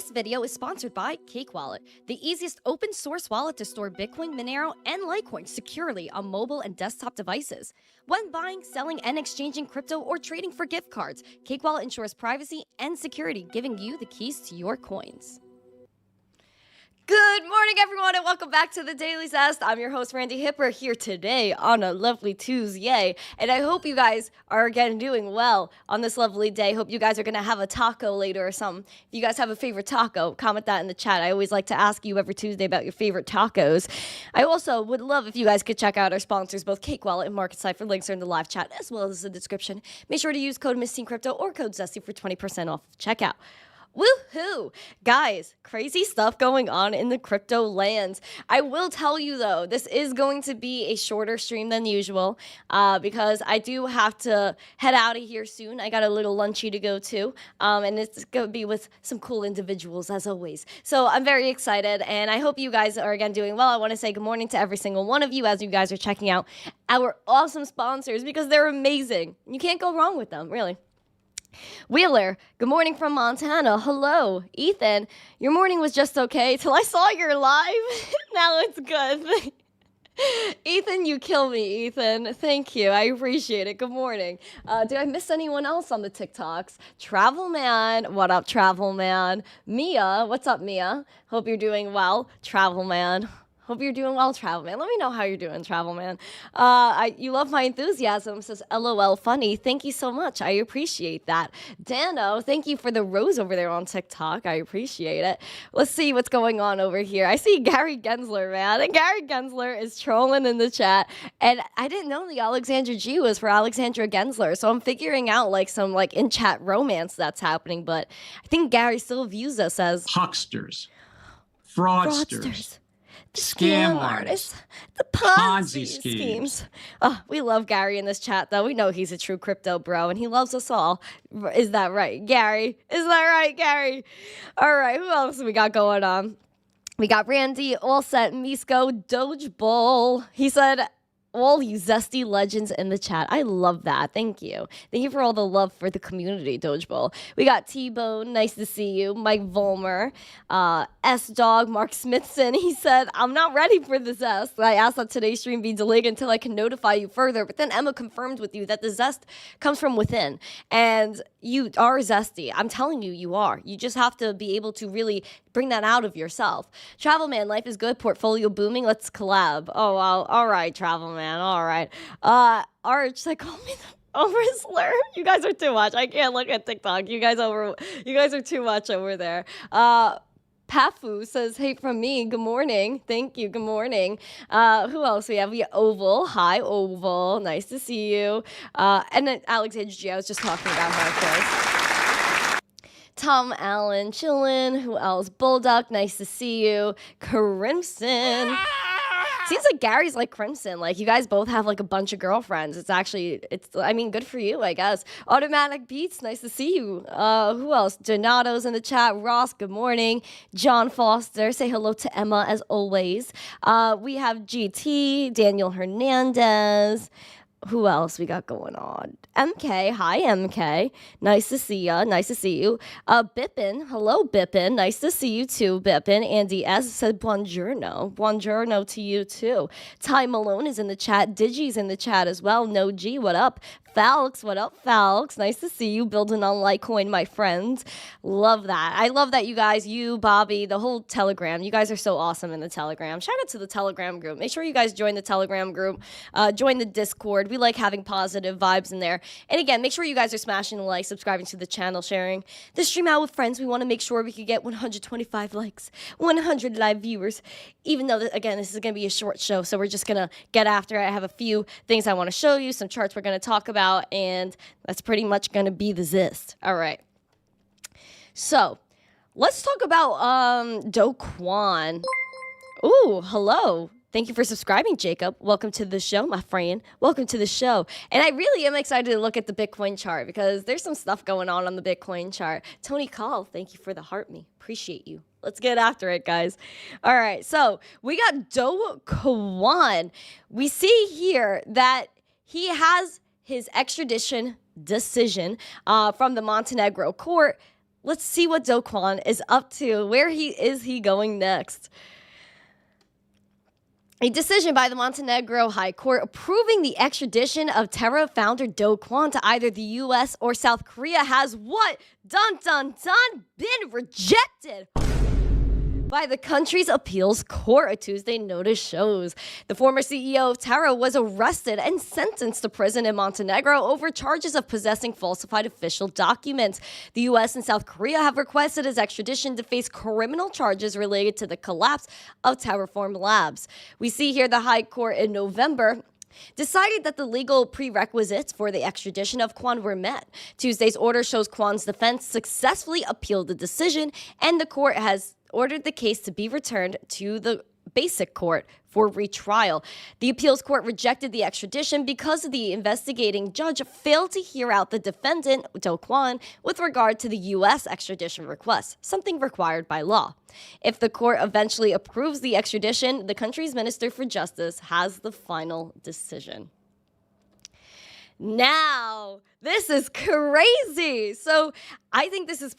This video is sponsored by Cake Wallet, the easiest open source wallet to store Bitcoin, Monero, and Litecoin securely on mobile and desktop devices. When buying, selling, and exchanging crypto or trading for gift cards, Cake Wallet ensures privacy and security, giving you the keys to your coins. Good morning, everyone, and welcome back to the Daily Zest. I'm your host, Randi Hipper, here today on a lovely Tuesday, and I hope you guys are again doing well on this lovely day. Hope you guys are going to have a taco later or something. If you guys have a favorite taco, comment that in the chat. I always like to ask you every Tuesday about your favorite tacos. I also would love if you guys could check out our sponsors, both Cake Wallet and Market Cipher. Links are in the live chat as well as the description. Make sure to use code missteencrypto or code Zesty for 20% off checkout. Woohoo! Guys, crazy stuff going on in the crypto lands. I will tell you though, this is going to be a shorter stream than usual because I do have to head out of here soon. I got a little lunchy to go to, and it's going to be with some cool individuals as always. So I'm very excited, and I hope you guys are again doing well. I want to say good morning to every single one of you as you guys are checking out our awesome sponsors because they're amazing. You can't go wrong with them, really. Wheeler, good morning from Montana. Hello. Ethan, your morning was just okay till I saw your live. Now it's good. Ethan, you kill me, Ethan. Thank you. I appreciate it. Good morning. Did I miss anyone else on the TikToks? Travel Man. What up, Travel Man? Mia. What's up, Mia? Hope you're doing well. Travel Man. Hope you're doing well, Travel Man. Let me know how you're doing, Travel Man. You love my enthusiasm, says LOL funny. Thank you so much. I appreciate that. Dano, thank you for the rose over there on TikTok. I appreciate it. Let's see what's going on over here. I see Gary Gensler, man. And Gary Gensler is trolling in the chat. And I didn't know the Alexandra G was for Alexandra Gensler. So I'm figuring out like some like in-chat romance that's happening. But I think Gary still views us as hucksters, fraudsters. Scam artists, the Ponzi schemes. Oh, we love Gary in this chat, though. We know he's a true crypto bro, and he loves us all. Is that right, Gary? Is that right, Gary? All right, who else we got going on? We got Randy, All Set, Misko, Doge Bull. He said, all you zesty legends in the chat. I love that. Thank you. Thank you for all the love for the community, Doge Bull. We got T-Bone. Nice to see you. Mike Volmer. S-Dog. Mark Smithson. He said, I'm not ready for the zest. I asked that today's stream be delayed until I can notify you further. But then Emma confirmed with you that the zest comes from within. And you are zesty. I'm telling you, you are. You just have to be able to really bring that out of yourself. Travel Man, life is good. Portfolio booming. Let's collab. Oh, wow. All right, Travel Man. All right. Arch, they call me the overslur. You guys are too much. I can't look at TikTok. You guys are too much over there. Pafu says, hey from me. Good morning. Thank you. Good morning. Who else we have? We have Oval. Hi, Oval. Nice to see you. And then Alexandra G. I was just talking about her, of course. Tom Allen, chillin'. Who else? Bulldog, nice to see you. Crimson. Seems like Gary's like Crimson. Like, you guys both have like a bunch of girlfriends. I mean, good for you, I guess. Automatic Beats, nice to see you. Who else? Donato's in the chat. Ross, good morning. John Foster, say hello to Emma as always. We have GT, Daniel Hernandez. Who else we got going on? MK, hi MK. Nice to see ya. Nice to see you. Bippin, hello Bippin. Nice to see you too, Bippin. Andy S said buongiorno. Buongiorno to you too. Ty Malone is in the chat. Digi's in the chat as well. No G, what up? FLUX, what up, FLUX? Nice to see you building on Litecoin, my friends. Love that. I love that you guys, you, Bobby, the whole Telegram. You guys are so awesome in the Telegram. Shout out to the Telegram group. Make sure you guys join the Telegram group. Join the Discord. We like having positive vibes in there. And again, make sure you guys are smashing the like, subscribing to the channel, sharing the stream out with friends. We want to make sure we could get 125 likes, 100 live viewers. Even though, again, this is going to be a short show, so we're just going to get after it. I have a few things I want to show you, some charts we're going to talk about. And that's pretty much going to be the gist. All right. So let's talk about Kwon. Ooh, hello. Thank you for subscribing, Jacob. Welcome to the show, my friend. Welcome to the show. And I really am excited to look at the Bitcoin chart because there's some stuff going on the Bitcoin chart. Tony Call, thank you for the heart me. Appreciate you. Let's get after it, guys. All right. So we got Kwon. We see here that he has his extradition decision from the Montenegro court Let's see what Kwon is up to. Where is he going next? A decision by the Montenegro High Court approving the extradition of Terra founder Kwon to either the U.S. or South Korea has what? Dun, dun, dun, been rejected by the country's appeals court, a Tuesday notice shows. The former CEO of Terra was arrested and sentenced to prison in Montenegro over charges of possessing falsified official documents. The U.S. and South Korea have requested his extradition to face criminal charges related to the collapse of Terraform Labs. We see here the High Court in November decided that the legal prerequisites for the extradition of Kwon were met. Tuesday's order shows Kwon's defense successfully appealed the decision, and the court has ordered the case to be returned to the basic court for retrial. The appeals court rejected the extradition because the investigating judge failed to hear out the defendant, Kwon, with regard to the U.S. extradition request, something required by law. If the court eventually approves the extradition, the country's Minister for Justice has the final decision. Now, this is crazy. So I think this is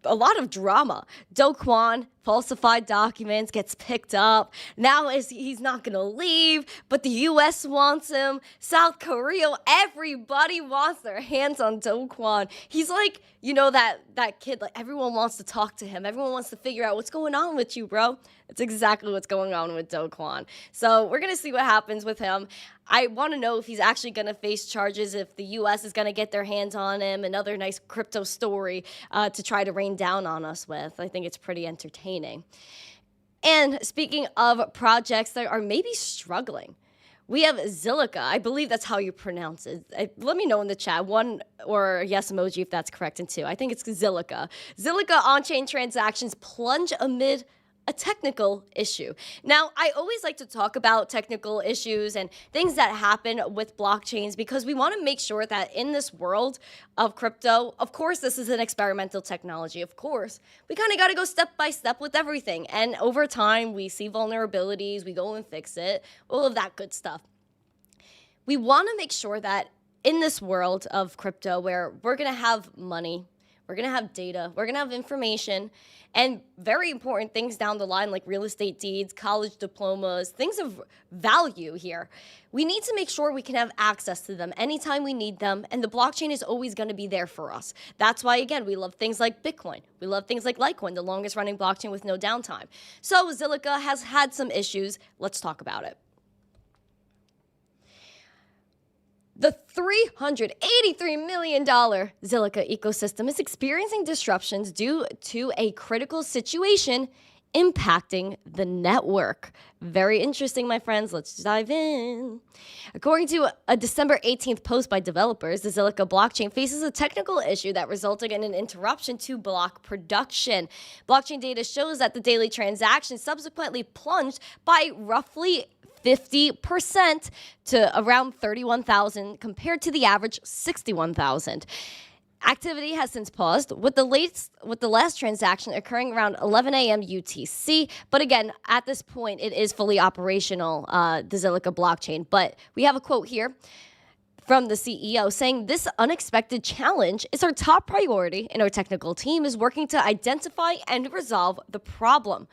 a lot of drama. Kwon, falsified documents, gets picked up. Now he's not going to leave, but the U.S. wants him. South Korea, everybody wants their hands on Kwon. He's like, you know, that kid, like everyone wants to talk to him. Everyone wants to figure out what's going on with you, bro. It's exactly what's going on with Kwon. So we're going to see what happens with him. I want to know if he's actually going to face charges, if the U.S. is going to get their hands on him, another nice crypto story to try to rain down on us with. I think it's pretty entertaining. And speaking of projects that are maybe struggling, we have Zilliqa. I believe that's how you pronounce it. Let me know in the chat, 1 or yes emoji if that's correct, and 2. I think it's Zilliqa. Zilliqa on-chain transactions plunge amid a technical issue. Now, I always like to talk about technical issues and things that happen with blockchains because we want to make sure that in this world of crypto, of course, this is an experimental technology. Of course, we kind of got to go step by step with everything. And over time, we see vulnerabilities, we go and fix it, all of that good stuff. We want to make sure that in this world of crypto where we're going to have money, we're going to have data, we're going to have information, and very important things down the line like real estate deeds, college diplomas, things of value here. We need to make sure we can have access to them anytime we need them, and the blockchain is always going to be there for us. That's why, again, we love things like Bitcoin. We love things like Litecoin, the longest running blockchain with no downtime. So Zilliqa has had some issues. Let's talk about it. The $383 million Zilliqa ecosystem is experiencing disruptions due to a critical situation impacting the network. Very interesting, my friends. Let's dive in. According to a December 18th post by developers, the Zilliqa blockchain faces a technical issue that resulted in an interruption to block production. Blockchain data shows that the daily transactions subsequently plunged by roughly 50% to around 31,000 compared to the average 61,000. Activity has since paused, with the last transaction occurring around 11 a.m. UTC. But again, at this point, it is fully operational, the Zilliqa blockchain. But we have a quote here from the CEO saying, "This unexpected challenge is our top priority, and our technical team is working to identify and resolve the problem."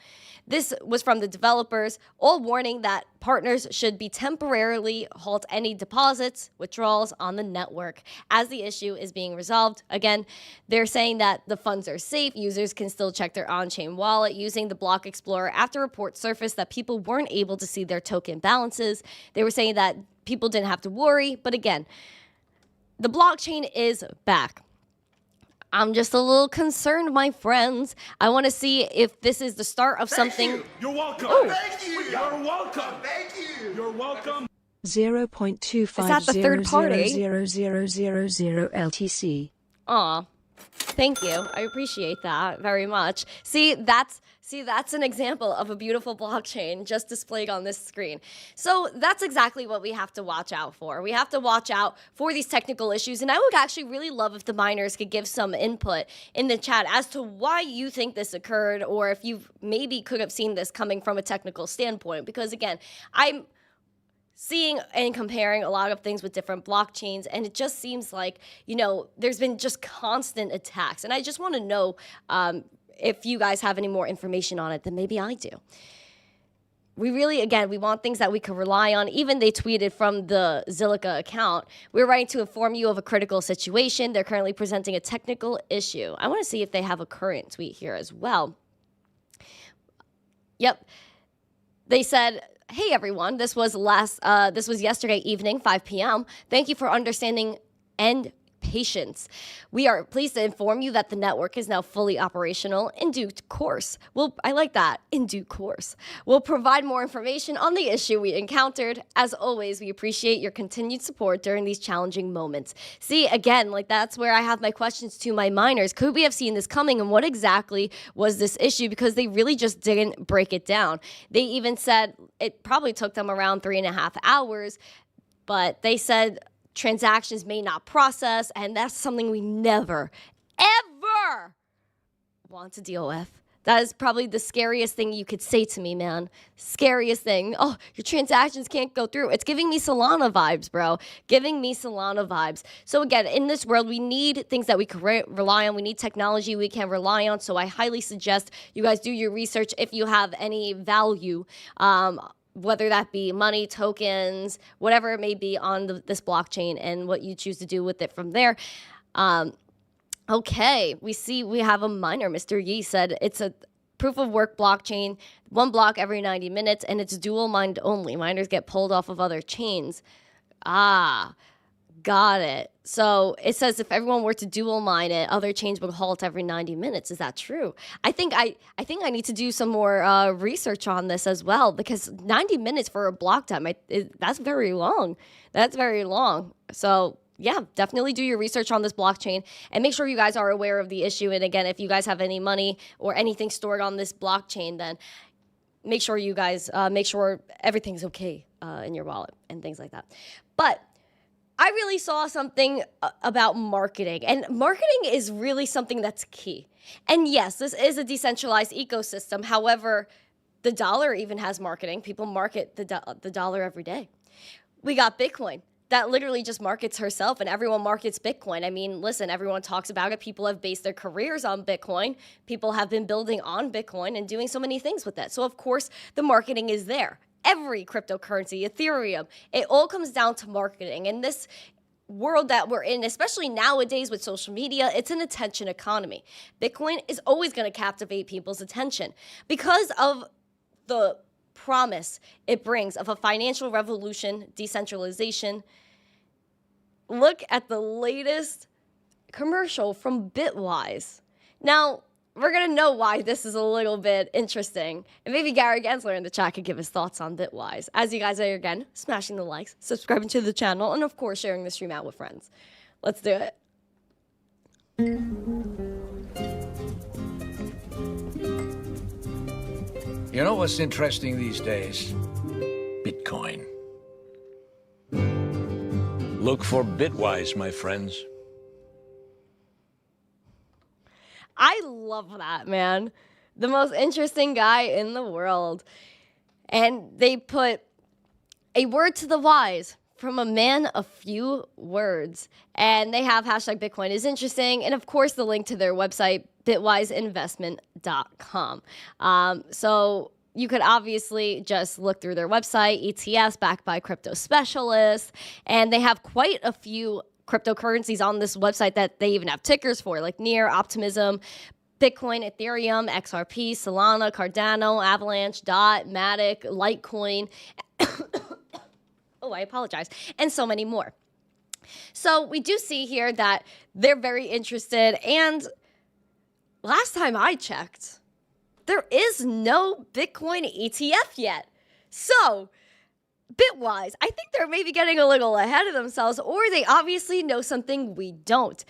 This was from the developers, all warning that partners should be temporarily halt any deposits, withdrawals on the network as the issue is being resolved. Again, they're saying that the funds are safe. Users can still check their on-chain wallet using the Block Explorer after reports surfaced that people weren't able to see their token balances. They were saying that people didn't have to worry. But again, the blockchain is back. I'm just a little concerned, my friends. I want to see if this is the start of something. You're welcome. Oh. Thank you. You're welcome. Thank you. You're welcome. 0.250000000 Is that the third party? LTC. Aw, thank you. I appreciate that very much. See, that's an example of a beautiful blockchain just displayed on this screen. So that's exactly what we have to watch out for. We have to watch out for these technical issues. And I would actually really love if the miners could give some input in the chat as to why you think this occurred, or if you maybe could have seen this coming from a technical standpoint. Because again, I'm seeing and comparing a lot of things with different blockchains, and it just seems like, there's been just constant attacks. And I just want to know if you guys have any more information on it than maybe I do. We really, again, we want things that we can rely on. Even they tweeted from the Zilliqa account, "We're writing to inform you of a critical situation. They're currently presenting a technical issue." I want to see if they have a current tweet here as well. Yep. They said, "Hey everyone, this was yesterday evening, 5 p.m. Thank you for understanding and patience. We are pleased to inform you that the network is now fully operational in due course." I like that, in due course. "We'll provide more information on the issue we encountered. As always, we appreciate your continued support during these challenging moments." See, again, that's where I have my questions to my miners. Could we have seen this coming, and what exactly was this issue? Because they really just didn't break it down. They even said it probably took them around 3.5 hours, but they said transactions may not process, and that's something we never, ever want to deal with. That is probably the scariest thing you could say to me, man. Scariest thing. Oh, your transactions can't go through. It's giving me Solana vibes, bro. Giving me Solana vibes. So again, in this world, we need things that we can rely on. We need technology we can rely on. So I highly suggest you guys do your research if you have any value, whether that be money, tokens, whatever it may be on this blockchain, and what you choose to do with it from there. Okay, we have a miner. Mr. Yi said it's a proof of work blockchain, 1 block every 90 minutes, and it's dual mined only. Miners get pulled off of other chains. Got it. So it says if everyone were to dual mine it, other chains would halt every 90 minutes. Is that true? I think I need to do some more research on this as well, because 90 minutes for a block time, that's very long. That's very long. So yeah, definitely do your research on this blockchain and make sure you guys are aware of the issue. And again, if you guys have any money or anything stored on this blockchain, then make sure you guys make sure everything's okay in your wallet and things like that. But I really saw something about marketing, and marketing is really something that's key. And yes, this is a decentralized ecosystem. However, the dollar even has marketing. People market the dollar every day. We got Bitcoin that literally just markets herself, and everyone markets Bitcoin. I mean, listen, everyone talks about it. People have based their careers on Bitcoin. People have been building on Bitcoin and doing so many things with it. So of course, the marketing is there. Every cryptocurrency, Ethereum, it all comes down to marketing. And this world that we're in, especially nowadays with social media, it's an attention economy. Bitcoin is always going to captivate people's attention because of the promise it brings of a financial revolution, decentralization. Look at the latest commercial from Bitwise. Now, we're going to know why this is a little bit interesting. And maybe Gary Gensler in the chat could give his thoughts on Bitwise. As you guys are, again, smashing the likes, subscribing to the channel, and of course, sharing the stream out with friends. Let's do it. You know what's interesting these days? Bitcoin. Look for Bitwise, my friends. I love that, man. The most interesting guy in the world. And they put a word to the wise from a man of few words. And they have hashtag Bitcoin is interesting. And of course, the link to their website, bitwiseinvestment.com. So you could obviously just look through their website, ETFs backed by crypto specialists. And they have quite a few cryptocurrencies on this website that they even have tickers for, like Near, Optimism, Bitcoin, Ethereum, XRP, Solana, Cardano, Avalanche, DOT, MATIC, Litecoin. Oh, I apologize. And so many more. So we do see here that they're very interested. And last time I checked, there is no Bitcoin ETF yet. So Bitwise, I think they're maybe getting a little ahead of themselves, or they obviously know something we don't.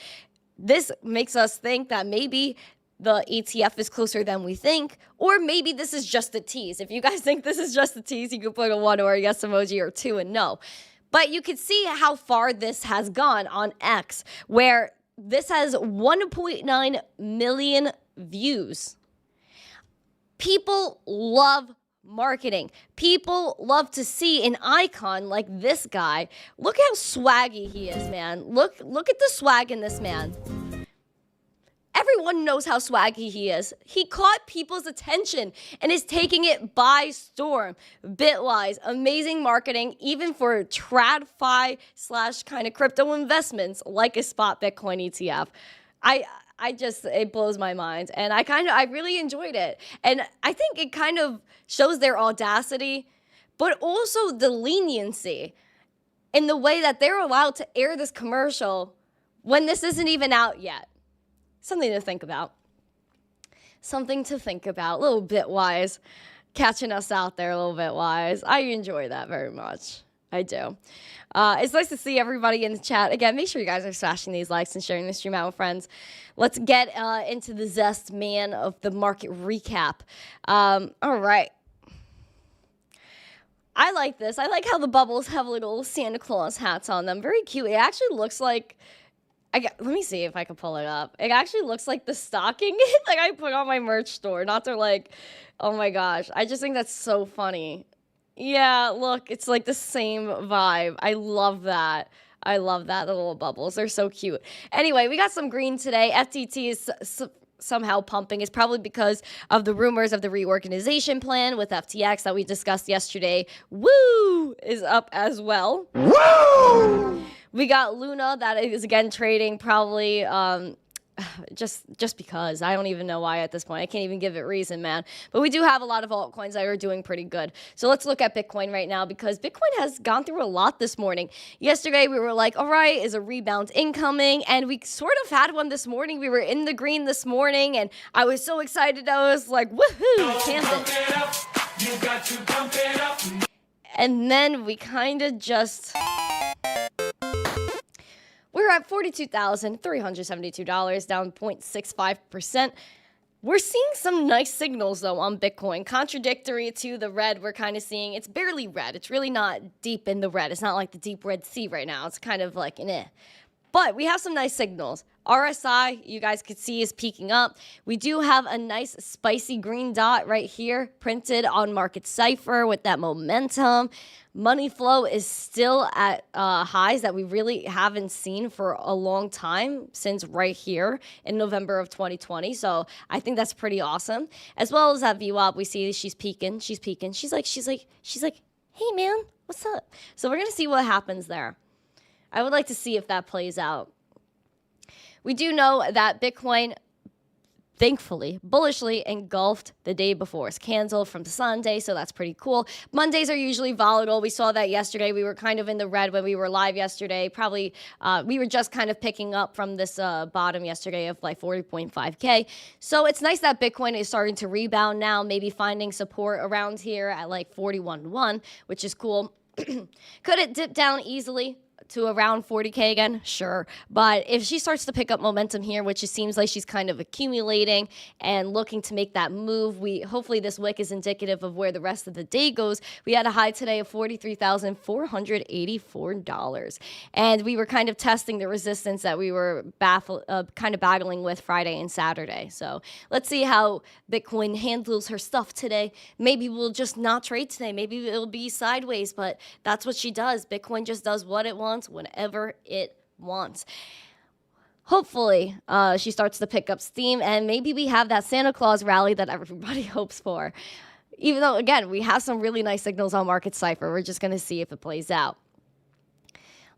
This makes us think that maybe the ETF is closer than we think, or maybe this is just a tease. If you guys think this is just a tease, you can put a 1 or a yes emoji or 2 and no. But you can see how far this has gone on X, where this has 1.9 million views. People love marketing. People love to see an icon like this guy. Look how swaggy he is, man. Look at the swag in this man. Everyone knows how swaggy he is. He caught people's attention and is taking it by storm. Bitwise, amazing marketing, even for TradFi / kind of crypto investments like a spot Bitcoin ETF. It blows my mind, and I really enjoyed it. And I think it kind of shows their audacity, but also the leniency in the way that they're allowed to air this commercial when this isn't even out yet. Something to think about. Something to think about. A little Bitwise catching us out there, a little Bitwise. I enjoy that very much. I do. It's nice to see everybody in the chat. Again, make sure you guys are smashing these likes and sharing the stream out with friends. Let's get into the zest, man, of the market recap. All right. I like this. I like how the bubbles have little Santa Claus hats on them. Very cute. It actually looks like... let me see if I can pull it up. It actually looks like the stocking like I put on my merch store. Not to like, oh my gosh. I just think that's so funny. Yeah, look, it's like the same vibe. I love that. I love that, the little bubbles. They're so cute. Anyway, we got some green today. FTT is somehow pumping. It's probably because of the rumors of the reorganization plan with FTX that we discussed yesterday. Woo! Is up as well. Woo! We got Luna that is again trading probably just because. I don't even know why at this point. I can't even give it reason, man. But we do have a lot of altcoins that are doing pretty good. So let's look at Bitcoin right now because Bitcoin has gone through a lot this morning. Yesterday, we were like, all right, is a rebound incoming? And we sort of had one this morning. We were in the green this morning, and I was so excited. I was like, woohoo, canvas. You got to pump it up. And then we kind of just... We're at $42,372, down 0.65%. We're seeing some nice signals, though, on Bitcoin. Contradictory to the red we're kind of seeing. It's barely red. It's really not deep in the red. It's not like the deep Red Sea right now. It's kind of like an eh. But we have some nice signals. RSI, you guys could see, is peaking up. We do have a nice spicy green dot right here printed on market Cipher with that momentum. Money flow is still at highs that we really haven't seen for a long time, since right here in November of 2020. So I think that's pretty awesome. As well as that VWAP, we see she's peaking. She's peaking. She's like, hey man, what's up? So we're gonna see what happens there. I would like to see if that plays out. We do know that Bitcoin, thankfully, bullishly engulfed the day before. It's canceled from Sunday, so that's pretty cool. Mondays are usually volatile. We saw that yesterday. We were kind of in the red when we were live yesterday. Probably we were just kind of picking up from this bottom yesterday of like 40.5K. So it's nice that Bitcoin is starting to rebound now, maybe finding support around here at like 41.1, which is cool. Could it dip down easily to around 40K again? Sure. But if she starts to pick up momentum here, which it seems like she's kind of accumulating and looking to make that move, hopefully this wick is indicative of where the rest of the day goes. We had a high today of $43,484. And we were kind of testing the resistance that we were kind of battling with Friday and Saturday. So let's see how Bitcoin handles her stuff today. Maybe we'll just not trade today. Maybe it'll be sideways, but that's what she does. Bitcoin just does what it wants whenever it wants. Hopefully, she starts to pick up steam, and maybe we have that Santa Claus rally that everybody hopes for. Even though, again, we have some really nice signals on Market Cipher. We're just going to see if it plays out.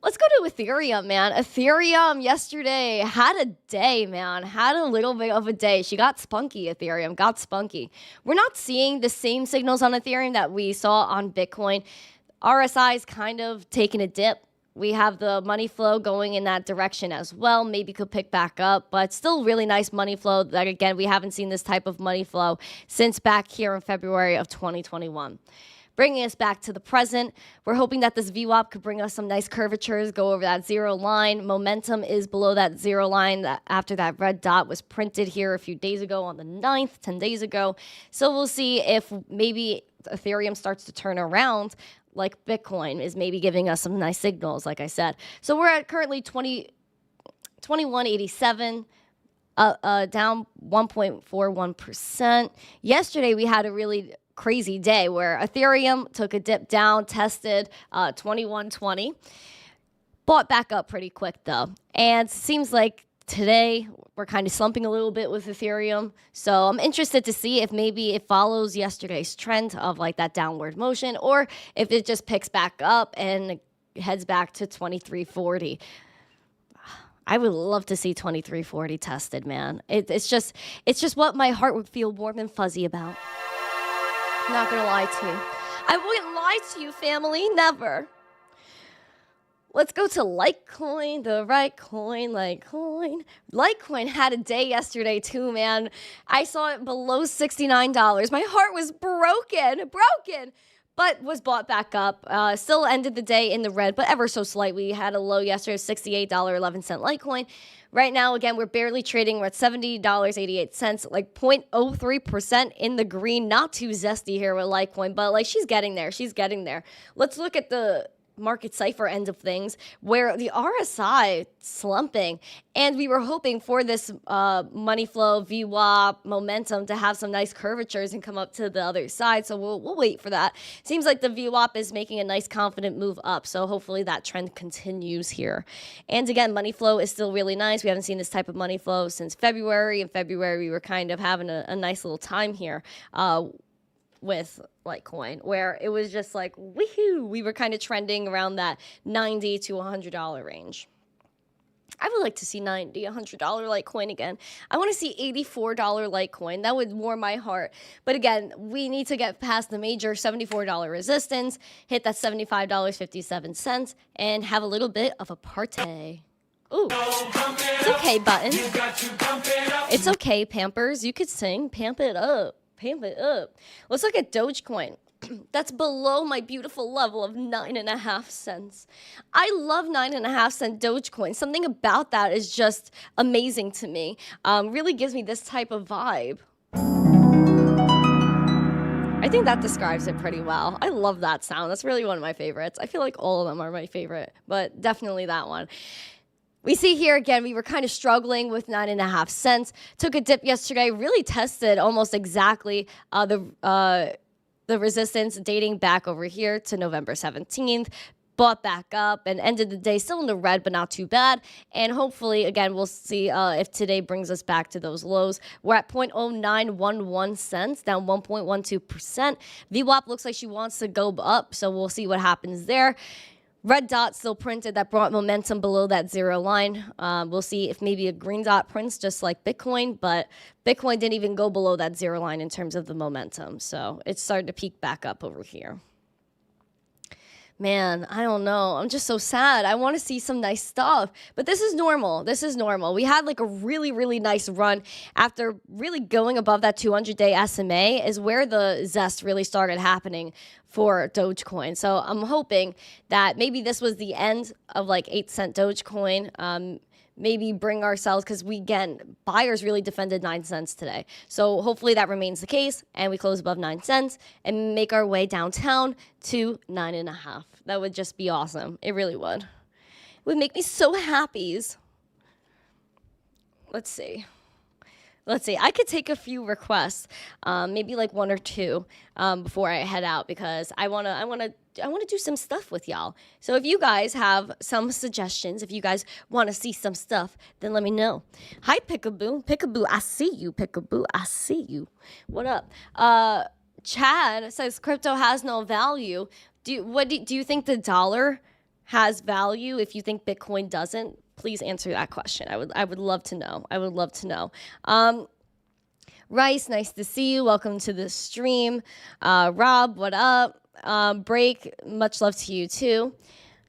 Let's go to Ethereum, man. Ethereum yesterday had a day, man. Had a little bit of a day. She got spunky, Ethereum. Got spunky. We're not seeing the same signals on Ethereum that we saw on Bitcoin. RSI is kind of taking a dip. We have the money flow going in that direction as well. Maybe could pick back up, but still really nice money flow. That again, we haven't seen this type of money flow since back here in February of 2021. Bringing us back to the present, we're hoping that this VWAP could bring us some nice curvatures, go over that zero line. Momentum is below that zero line after that red dot was printed here a few days ago on the 9th, 10 days ago. So we'll see if maybe Ethereum starts to turn around, like Bitcoin is maybe giving us some nice signals, like I said. So we're at currently 2187, down 1.41%. Yesterday, we had a really crazy day where Ethereum took a dip down, tested 2120, bought back up pretty quick though. And seems like today we're kind of slumping a little bit with Ethereum. So I'm interested to see if maybe it follows yesterday's trend of like that downward motion, or if it just picks back up and heads back to 2340. I would love to see 2340 tested, man. It's just what my heart would feel warm and fuzzy about. Not gonna lie to you. I wouldn't lie to you, family. Never. Let's go to Litecoin, the right coin, Litecoin. Litecoin had a day yesterday too, man. I saw it below $69. My heart was broken, but was bought back up. Still ended the day in the red, but ever so slightly. We had a low yesterday of $68.11 Litecoin. Right now, again, we're barely trading. We're at $70.88, like 0.03% in the green. Not too zesty here with Litecoin, but like she's getting there. She's getting there. Let's look at the market Cipher end of things, where the RSI slumping, and we were hoping for this money flow VWAP momentum to have some nice curvatures and come up to the other side. So we'll wait for that. Seems like the VWAP is making a nice confident move up, so hopefully that trend continues here. And again, money flow is still really nice. We haven't seen this type of money flow since February. In February, we were kind of having a nice little time here with Litecoin, where it was just like, woohoo, we were kind of trending around that $90 to $100 range. I would like to see $90, $100 Litecoin again. I want to see $84 Litecoin. That would warm my heart. But again, we need to get past the major $74 resistance, hit that $75.57, and have a little bit of a party. Ooh, it's okay, button. It's okay, Pampers. You could sing, pamp it up. Pamp it up. Let's look at Dogecoin. That's below my beautiful level of 9.5 cents. I love 9.5 cent Dogecoin. Something about that is just amazing to me. Really gives me this type of vibe. I think that describes it pretty well. I love that sound. That's really one of my favorites. I feel like all of them are my favorite, but definitely that one. We see here again, we were kind of struggling with 9.5 cents. Took a dip yesterday, really tested almost exactly the resistance dating back over here to November 17th. Bought back up and ended the day still in the red, but not too bad. And hopefully, again, we'll see if today brings us back to those lows. We're at 0.0911 cents, down 1.12%. VWAP looks like she wants to go up, so we'll see what happens there. Red dot still printed. That brought momentum below that zero line. We'll see if maybe a green dot prints just like Bitcoin, but Bitcoin didn't even go below that zero line in terms of the momentum. So it started to peak back up over here. Man, I don't know. I'm just so sad. I want to see some nice stuff. But this is normal. This is normal. We had like a really, really nice run after really going above that 200-day SMA is where the zest really started happening for Dogecoin. So I'm hoping that maybe this was the end of like 8 cent Dogecoin. Maybe bring ourselves, because buyers really defended 9 cents today. So hopefully that remains the case and we close above 9 cents and make our way downtown to 9.5. That would just be awesome. It really would. It would make me so happy. Let's see. I could take a few requests, maybe like 1 or 2 before I head out, because I wanna do some stuff with y'all. So if you guys have some suggestions, if you guys want to see some stuff, then let me know. Hi, Pickaboo. Pickaboo, I see you. Pickaboo, I see you. What up? Chad says crypto has no value. Do you think the dollar has value if you think Bitcoin doesn't? Please answer that question. I would love to know. I would love to know. Rice, nice to see you. Welcome to the stream. Rob, what up? Break, much love to you too.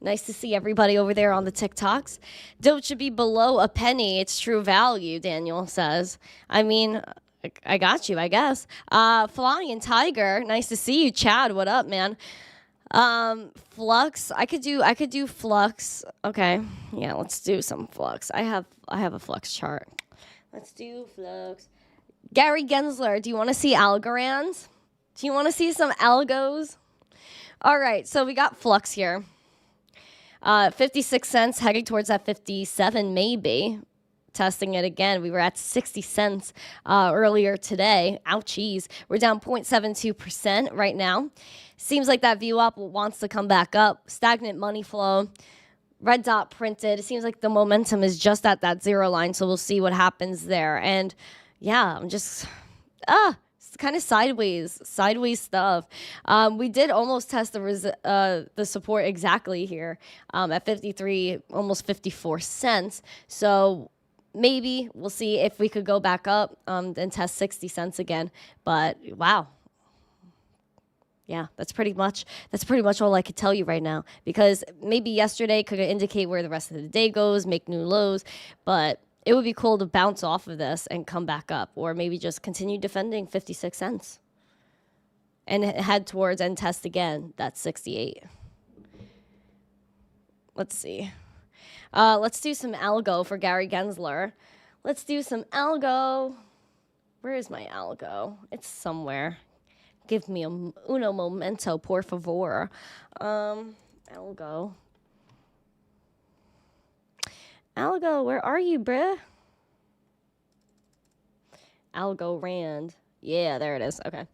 Nice to see everybody over there on the TikToks. Doge should be below a penny. It's true value, Daniel says. I mean, I got you, I guess. Flying Tiger, nice to see you. Chad, what up, man? Flux, I could do Flux. Okay, yeah, let's do some Flux. I have a Flux chart. Let's do Flux. Gary Gensler, do you want to see Algorand? Do you want to see some algos? All right, so we got Flux here. 56 cents, heading towards that 57 maybe. testing it again. We were at 60 cents earlier today. Ouchies. We're down 0.72% right now. Seems like that VWAP wants to come back up. Stagnant money flow. Red dot printed. It seems like the momentum is just at that zero line, so we'll see what happens there. And yeah, I'm just it's kind of sideways stuff. We did almost test the support exactly here at 53, almost 54 cents. So maybe we'll see if we could go back up and test 60 cents again. But wow. Yeah, that's pretty much all I could tell you right now, because maybe yesterday could indicate where the rest of the day goes, make new lows, but it would be cool to bounce off of this and come back up, or maybe just continue defending 56 cents and head towards and test again that 68. Let's see. Let's do some algo for Gary Gensler. Let's do some algo. Where is my algo? It's somewhere. Give me uno momento, por favor. Algo. Algo, where are you, bruh? Algo Rand. Yeah, there it is. Okay.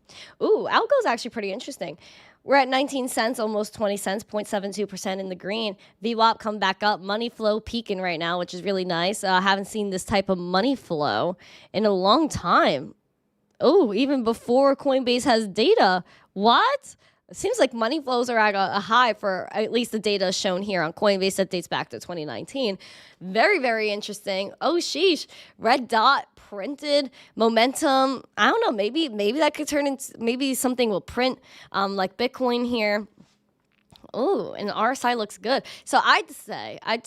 Ooh, Algo's actually pretty interesting. We're at 19 cents, almost 20 cents, 0.72% in the green. VWAP come back up. Money flow peaking right now, which is really nice. Haven't seen this type of money flow in a long time. Oh, even before Coinbase has data. What? It seems like money flows are at a high for at least the data shown here on Coinbase that dates back to 2019. Very, very interesting. Oh, sheesh. Red dot printed momentum. I don't know. Maybe that could turn into, maybe something will print like Bitcoin here. Oh, and RSI looks good. So I'd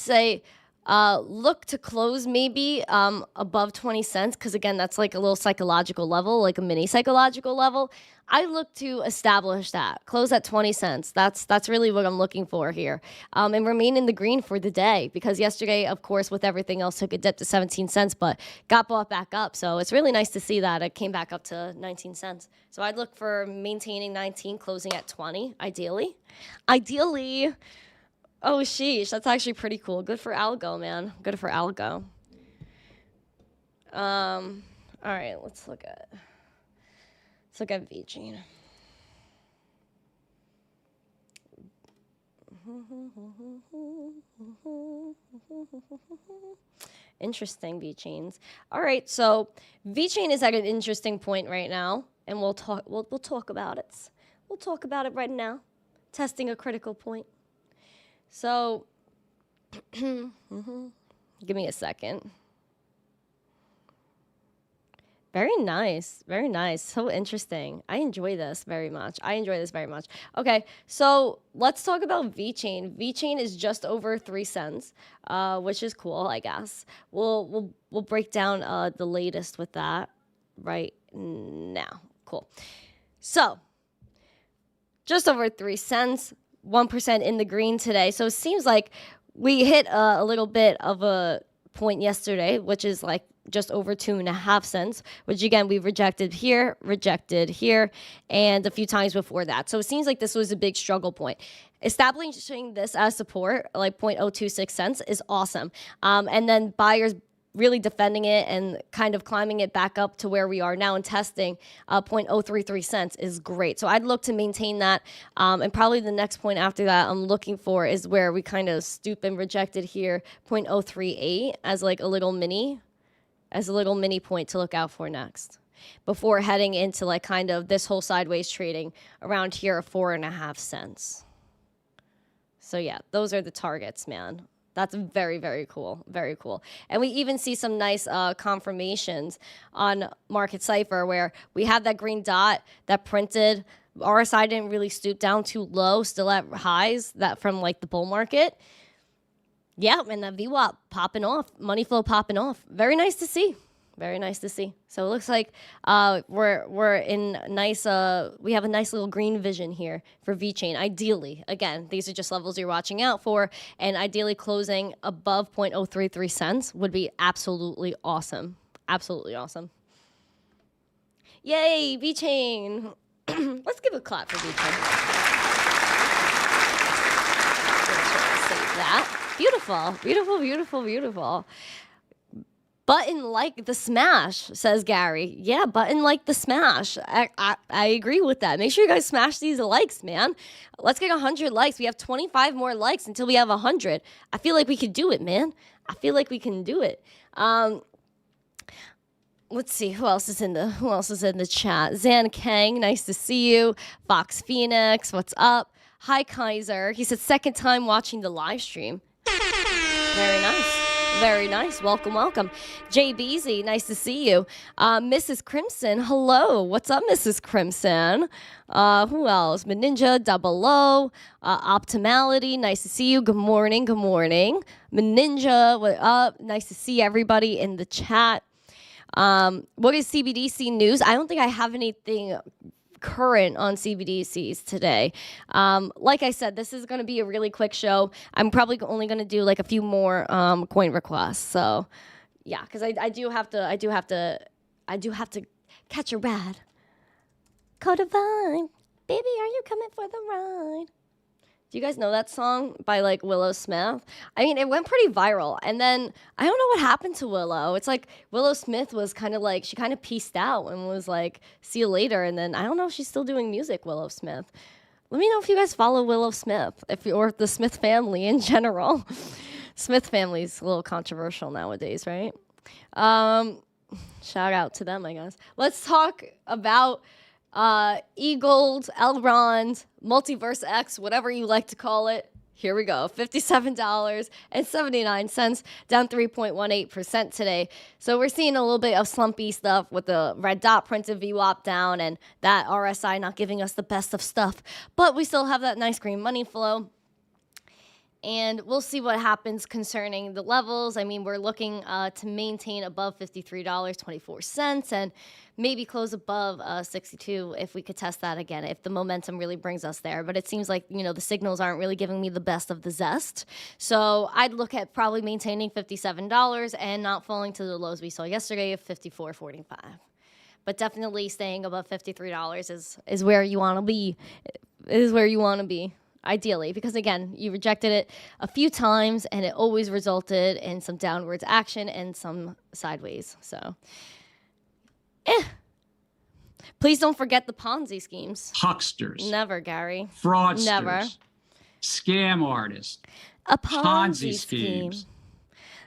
say look to close maybe above 20 cents, because again, that's like a little psychological level, like a mini psychological level. I look to establish that. Close at 20 cents. That's really what I'm looking for here. And remain in the green for the day, because yesterday, of course, with everything else, took a dip to 17 cents, but got bought back up. So it's really nice to see that it came back up to 19 cents. So I'd look for maintaining 19, closing at 20, ideally. Ideally. Oh, sheesh. That's actually pretty cool. Good for Algo, man. Good for Algo. All right, let's look at VGene. Interesting, VGenes. All right, so VGene is at an interesting point right now, and we'll talk about it. We'll talk about it right now. Testing a critical point. So, give me a second. Very nice. Very nice. So interesting. I enjoy this very much. Okay, so let's talk about VeChain. VeChain is just over 3 cents, which is cool, I guess. We'll break down the latest with that right now. Cool. So, just over 3 cents, 1% in the green today. So it seems like we hit a little bit of a point yesterday, which is like just over 2.5 cents, which again, we rejected here, and a few times before that. So it seems like this was a big struggle point. Establishing this as support, like 0.026 cents, is awesome. And then buyers really defending it and kind of climbing it back up to where we are now and testing 0.033 cents is great. So I'd look to maintain that. And probably the next point after that I'm looking for is where we kind of stoop and rejected here, 0.038 as like a little mini point to look out for next, before heading into like kind of this whole sideways trading around here of 4.5 cents. So yeah, those are the targets, man. That's very, very cool. Very cool. And we even see some nice confirmations on Market Cipher where we have that green dot that printed. RSI didn't really stoop down too low, still at highs that from like the bull market. Yeah, and that VWAP popping off, money flow popping off. Very nice to see. Very nice to see. So it looks like we're in nice. We have a nice little green vision here for VeChain. Ideally, again, these are just levels you're watching out for, and ideally closing above 0.033 cents would be absolutely awesome. Absolutely awesome. Yay, VeChain! Let's give a clap for VeChain. Save that. Beautiful, beautiful, beautiful, beautiful. Button like the smash, says Gary. Yeah, button like the smash. I agree with that. Make sure you guys smash these likes, man. Let's get 100 likes. We have 25 more likes until we have 100. I feel like we could do it, man. I feel like we can do it. Let's see who else is in the chat. Zan Kang, nice to see you. Fox Phoenix, what's up? Hi Kaiser. He said second time watching the live stream. Very nice. Very nice. Welcome, welcome. Jay Beasy, nice to see you. Mrs. Crimson, hello. What's up, Mrs. Crimson? Who else? Meninja, Double O, Optimality, nice to see you. Good morning, good morning. Meninja, what up? Nice to see everybody in the chat. What is CBDC news? I don't think I have anything current on CBDCs today. Like I said, this is going to be a really quick show. I'm probably only going to do like a few more coin requests. So yeah, because I do have to catch a ride. Code Divine, baby, are you coming for the ride? Do you guys know that song by like Willow Smith? I mean, it went pretty viral. And then I don't know what happened to Willow. It's like Willow Smith was kind of like, she kind of peaced out and was like, see you later. And then I don't know if she's still doing music, Willow Smith. Let me know if you guys follow Willow Smith, or the Smith family in general. Smith family's a little controversial nowadays, right? Shout out to them, I guess. Let's talk about E-Gold, Elrond, Multiverse X, whatever you like to call it. Here we go. $57.79, down 3.18% today. So we're seeing a little bit of slumpy stuff with the red dot printed VWAP down and that RSI not giving us the best of stuff. But we still have that nice green money flow. And we'll see what happens concerning the levels. I mean, we're looking to maintain above $53.24 and maybe close above 62 if we could test that again, if the momentum really brings us there. But it seems like, you know, the signals aren't really giving me the best of the zest. So I'd look at probably maintaining $57 and not falling to the lows we saw yesterday of $54.45. But definitely staying above $53 is where you want to be. Is where you want to be. Ideally, because again, you rejected it a few times and it always resulted in some downwards action and some sideways. So, please don't forget the Ponzi schemes. Hucksters. Never, Gary. Fraudsters. Never. Scam artists. A Ponzi scheme.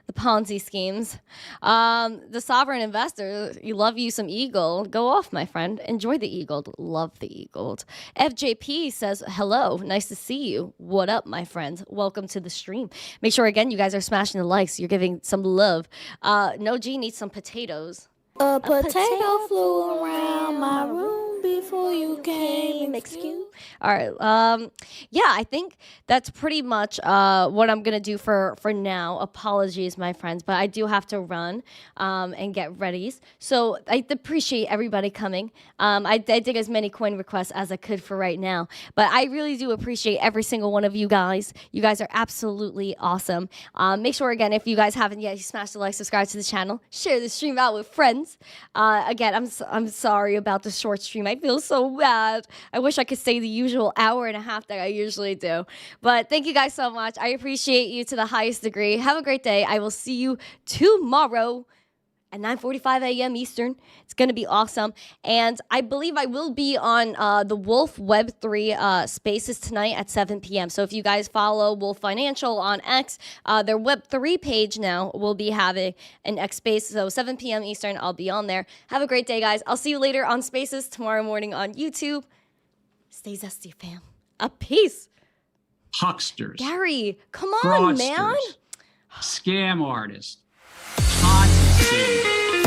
The Ponzi schemes. The sovereign investor, you love you some E-Gold. Go off, my friend. Enjoy the E-Gold. Love the E-Gold. FJP says, hello. Nice to see you. What up, my friends? Welcome to the stream. Make sure, again, you guys are smashing the likes. You're giving some love. No G needs some potatoes. A potato flew around my room before you came. Excuse. All right. Yeah, I think that's pretty much what I'm gonna do for now. Apologies, my friends, but I do have to run and get ready. So I appreciate everybody coming. I did as many coin requests as I could for right now, but I really do appreciate every single one of you guys. You guys are absolutely awesome. Make sure again, if you guys haven't yet, you smash the like, subscribe to the channel, share the stream out with friends. Again, I'm sorry about the short stream. I feel so bad. I wish I could say the usual hour and a half that I usually do. But thank you guys so much. I appreciate you to the highest degree. Have a great day. I will see you tomorrow at 9:45 a.m. Eastern. It's going to be awesome. And I believe I will be on the Wolf Web3 Spaces tonight at 7 p.m. So if you guys follow Wolf Financial on X, their Web3 page now will be having an X Space. So 7 p.m. Eastern, I'll be on there. Have a great day, guys. I'll see you later on Spaces tomorrow morning on YouTube. Stay zesty, fam. A peace. Hucksters. Gary, come on, fraudsters, man. Scam artists. Ponzi schemes.